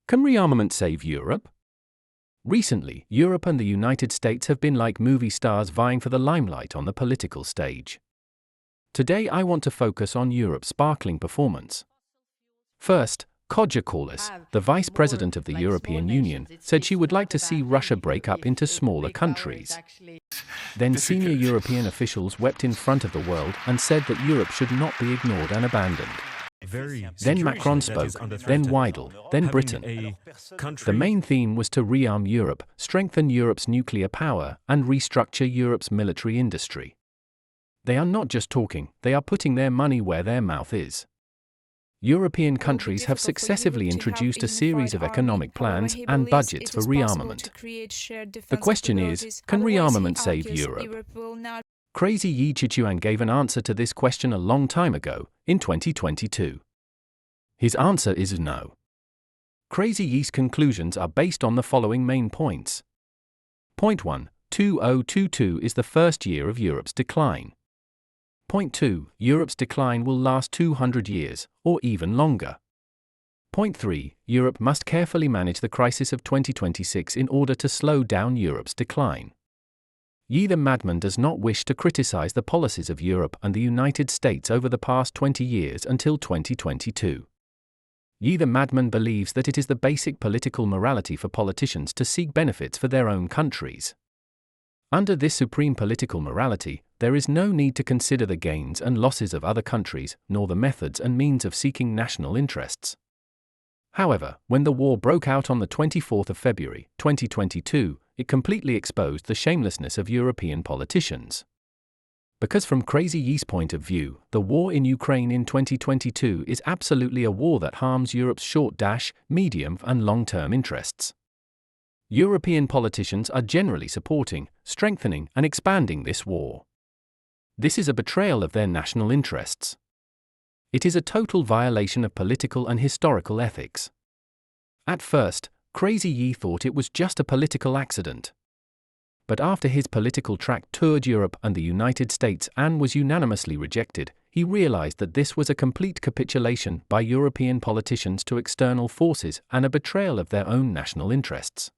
Can rearmament save Europe? Recently, Europe and the United States have been like movie stars vying for the limelight on the political stage. Today I want to focus on Europe's sparkling performance. First, Kaja Kallas, the Vice President of the European Union, said she would like to see Russia break up into smaller countries. Then senior European officials wept in front of the world and said that Europe should not be ignored and abandoned. Then Macron spoke, then Weidel, then Britain. The main theme was to rearm Europe, strengthen Europe's nuclear power, and restructure Europe's military industry. They are not just talking, they are putting their money where their mouth is. European countries have successively introduced a series of economic plans and budgets for rearmament. The question is, can rearmament save Europe? Crazy Qiquan gave an answer to this question a long time ago, in 2022. His answer is no. Crazy Yi's conclusions are based on the following main points. Point 1. 2022 is the first year of Europe's decline. Point 2. Europe's decline will last 200 years, or even longer. Point 3. Europe must carefully manage the crisis of 2026 in order to slow down Europe's decline. Yi the madman does not wish to criticize the policies of Europe and the United States over the past 20 years until 2022. Yi the madman believes that it is the basic political morality for politicians to seek benefits for their own countries. Under this supreme political morality, there is no need to consider the gains and losses of other countries, nor the methods and means of seeking national interests. However, when the war broke out on the 24th of February, 2022, it completely exposed the shamelessness of European politicians. Because from Crazy Yi's point of view, the war in Ukraine in 2022 is absolutely a war that harms Europe's short, medium and long-term interests. European politicians are generally supporting, strengthening and expanding this war. This is a betrayal of their national interests. It is a total violation of political and historical ethics. At first, Crazy Yi thought it was just a political accident. But after his political track toured Europe and the United States and was unanimously rejected, he realized that this was a complete capitulation by European politicians to external forces and a betrayal of their own national interests.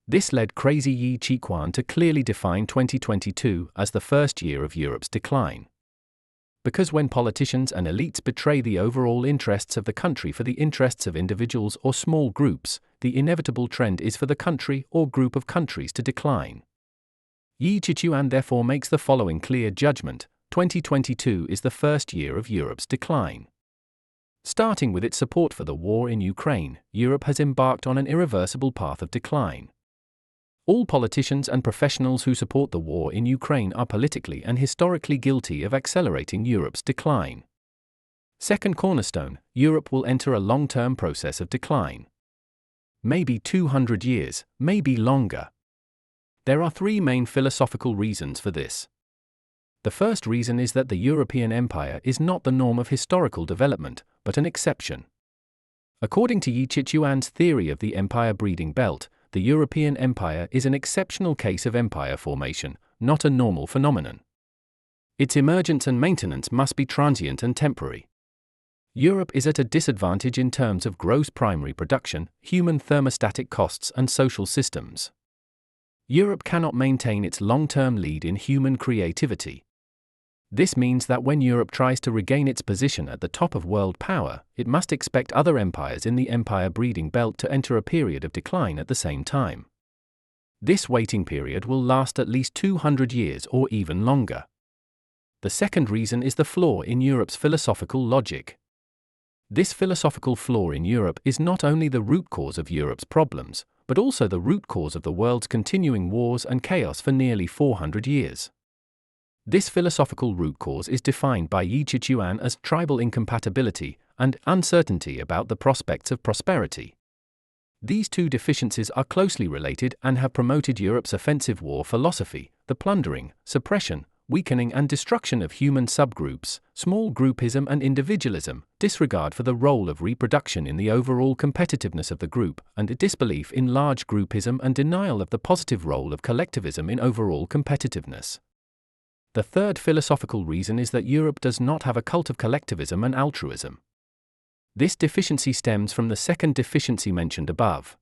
This led Crazy Yi Qiquan to clearly define 2022 as the first year of Europe's decline. Because when politicians and elites betray the overall interests of the country for the interests of individuals or small groups, the inevitable trend is for the country or group of countries to decline. Yi Qiquan therefore makes the following clear judgment: 2022 is the first year of Europe's decline. Starting with its support for the war in Ukraine, Europe has embarked on an irreversible path of decline. All politicians and professionals who support the war in Ukraine are politically and historically guilty of accelerating Europe's decline. Second cornerstone, Europe will enter a long-term process of decline. Maybe 200 years, maybe longer. There are three main philosophical reasons for this. The first reason is that the European Empire is not the norm of historical development, but an exception. According to Yi Qiquan's theory of the empire breeding belt, the European Empire is an exceptional case of empire formation, not a normal phenomenon. Its emergence and maintenance must be transient and temporary. Europe is at a disadvantage in terms of gross primary production, human thermostatic costs and social systems. Europe cannot maintain its long-term lead in human creativity. This means that when Europe tries to regain its position at the top of world power, it must expect other empires in the empire breeding belt to enter a period of decline at the same time. This waiting period will last at least 200 years or even longer. The second reason is the flaw in Europe's philosophical logic. This philosophical flaw in Europe is not only the root cause of Europe's problems, but also the root cause of the world's continuing wars and chaos for nearly 400 years. This philosophical root cause is defined by Yi Qiquan as tribal incompatibility and uncertainty about the prospects of prosperity. These two deficiencies are closely related and have promoted Europe's offensive war philosophy, the plundering, suppression, weakening and destruction of human subgroups, small groupism and individualism, disregard for the role of reproduction in the overall competitiveness of the group, and a disbelief in large groupism and denial of the positive role of collectivism in overall competitiveness. The third philosophical reason is that Europe does not have a cult of collectivism and altruism. This deficiency stems from the second deficiency mentioned above.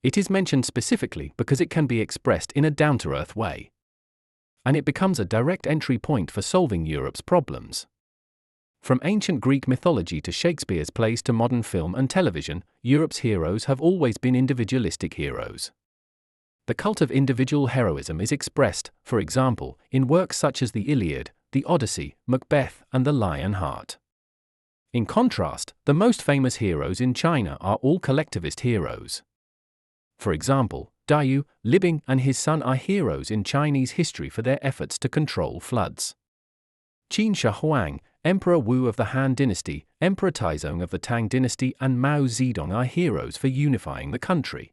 It is mentioned specifically because it can be expressed in a down-to-earth way. And it becomes a direct entry point for solving Europe's problems. From ancient Greek mythology to Shakespeare's plays to modern film and television, Europe's heroes have always been individualistic heroes. The cult of individual heroism is expressed, for example, in works such as the Iliad, the Odyssey, Macbeth, and the Lion Heart. In contrast, the most famous heroes in China are all collectivist heroes. For example, Diyu, Libing, and his son are heroes in Chinese history for their efforts to control floods. Qin Shi Huang, Emperor Wu of the Han Dynasty, Emperor Taizong of the Tang Dynasty, and Mao Zedong are heroes for unifying the country.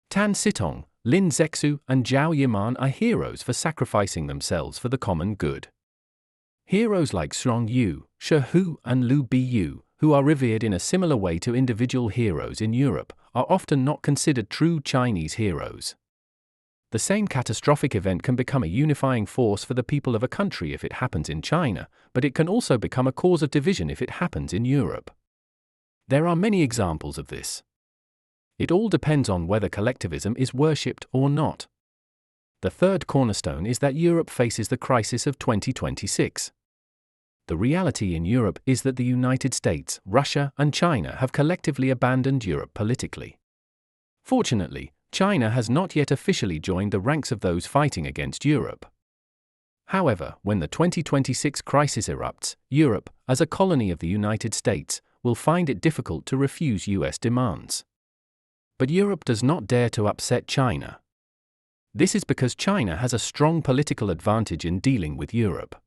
Tan Sitong, Lin Zexu, and Zhao Yiman are heroes for sacrificing themselves for the common good. Heroes like Song Yu, Shi Hu, and Liu Biyu, who are revered in a similar way to individual heroes in Europe, are often not considered true Chinese heroes. The same catastrophic event can become a unifying force for the people of a country if it happens in China, but it can also become a cause of division if it happens in Europe. There are many examples of this. It all depends on whether collectivism is worshipped or not. The third cornerstone is that Europe faces the crisis of 2026. The reality in Europe is that the United States, Russia, and China have collectively abandoned Europe politically. Fortunately, China has not yet officially joined the ranks of those fighting against Europe. However, when the 2026 crisis erupts, Europe, as a colony of the United States, will find it difficult to refuse US demands. But Europe does not dare to upset China. This is because China has a strong political advantage in dealing with Europe.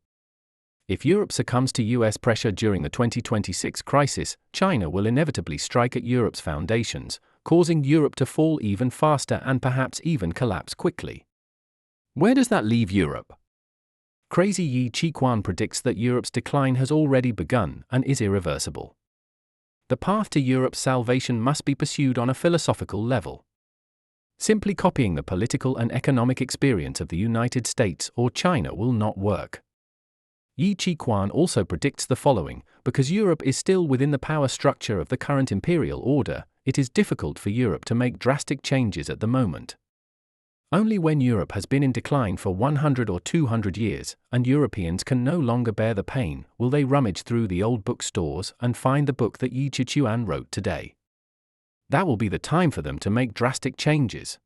If Europe succumbs to US pressure during the 2026 crisis, China will inevitably strike at Europe's foundations, causing Europe to fall even faster and perhaps even collapse quickly. Where does that leave Europe? Crazy Yi Qiquan predicts that Europe's decline has already begun and is irreversible. The path to Europe's salvation must be pursued on a philosophical level. Simply copying the political and economic experience of the United States or China will not work. Yi Qiquan also predicts the following: because Europe is still within the power structure of the current imperial order, it is difficult for Europe to make drastic changes at the moment. Only when Europe has been in decline for 100 or 200 years, and Europeans can no longer bear the pain, will they rummage through the old bookstores and find the book that Yi Qiquan wrote today. That will be the time for them to make drastic changes.